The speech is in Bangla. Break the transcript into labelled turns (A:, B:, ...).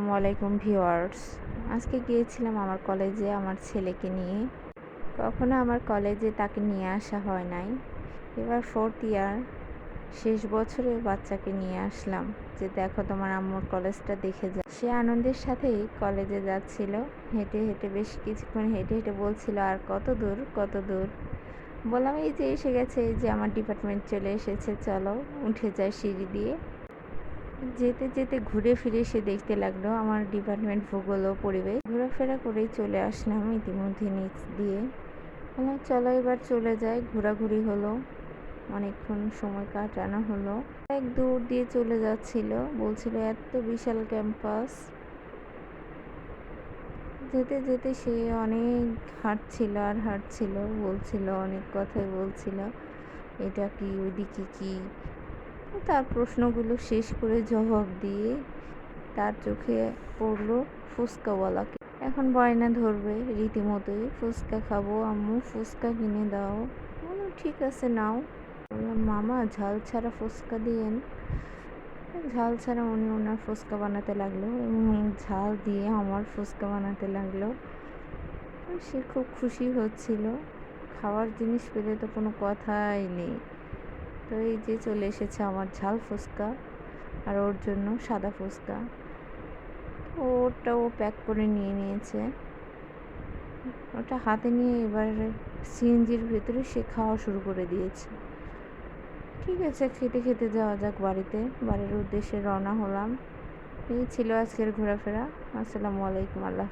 A: আসসালামু আলাইকুম ভিউয়ার্স। আজকে গিয়েছিলাম আমার কলেজে আমার ছেলেকে নিয়ে। কখনো আমার কলেজে তাকে নিয়ে আসা হয় নাই। এবার 4th ইয়ার শেষ বছরে বাচ্চাকে নিয়ে আসলাম যে দেখো তোমার আম্মুর কলেজটা দেখে যা। সে আনন্দের সাথেই কলেজে যাচ্ছিল। হেঁটে হেঁটে বেশ কিছুক্ষণ হেঁটে হেঁটে বলছিল আর কত দূর কত দূর। বললাম এই যে এসে গেছে, এই যে আমার ডিপার্টমেন্ট চলে এসেছে, চলো উঠে যায় সিঁড়ি দিয়ে। যেতে যেতে ঘুরে ফিরে সে দেখতে লাগলো আমার ডিপার্টমেন্ট ভূগোল ও পরিবেশ। ঘোরাফেরা করেই চলে আসলাম ইতিমধ্যে নিচ দিয়ে। বললাম চলো এবার চলে যাই। ঘোরাঘুরি হলো, অনেকক্ষণ সময় কাটানো হলো। এক দূর দিয়ে চলে যাচ্ছিল, বলছিল এত বিশাল ক্যাম্পাস। যেতে যেতে সে অনেক হাঁটছিল আর হাঁটছিল, বলছিল অনেক কথাই বলছিল, এটা কি ওইদিকে কি। তার প্রশ্নগুলো শেষ করে জবাব দিয়ে তার চোখে পড়লো ফুচকাওয়ালাকে। এখন বায়না ধরবে রীতিমতোই, ফুচকা খাবো আম্মু, ফুচকা কিনে দাও। বললাম ঠিক আছে নাও। বললাম মামা ঝাল ছাড়া ফুচকা দিয়েন। ঝাল ছাড়া উনি ওনার ফুচকা বানাতে লাগলো এবং ঝাল দিয়ে আমার ফুচকা বানাতে লাগলো। সে খুব খুশি হচ্ছিল, খাওয়ার জিনিস পেলে তো কোনো কথাই নেই। তো এই যে চলে এসেছে আমার ঝাল ফুচকা আর ওর জন্য সাদা ফুচকা। ওটা ও প্যাক করে নিয়ে নিয়েছে। ওটা হাতে নিয়ে এবার সিএনজির ভেতরে সে খাওয়া শুরু করে দিয়েছে। ঠিক আছে, খেতে খেতে যাওয়া যাক বাড়িতে। বাড়ির উদ্দেশ্যে রওনা হলাম। এই ছিল আজকের ঘোরাফেরা। আসসালামু আলাইকুম। আল্লাহ।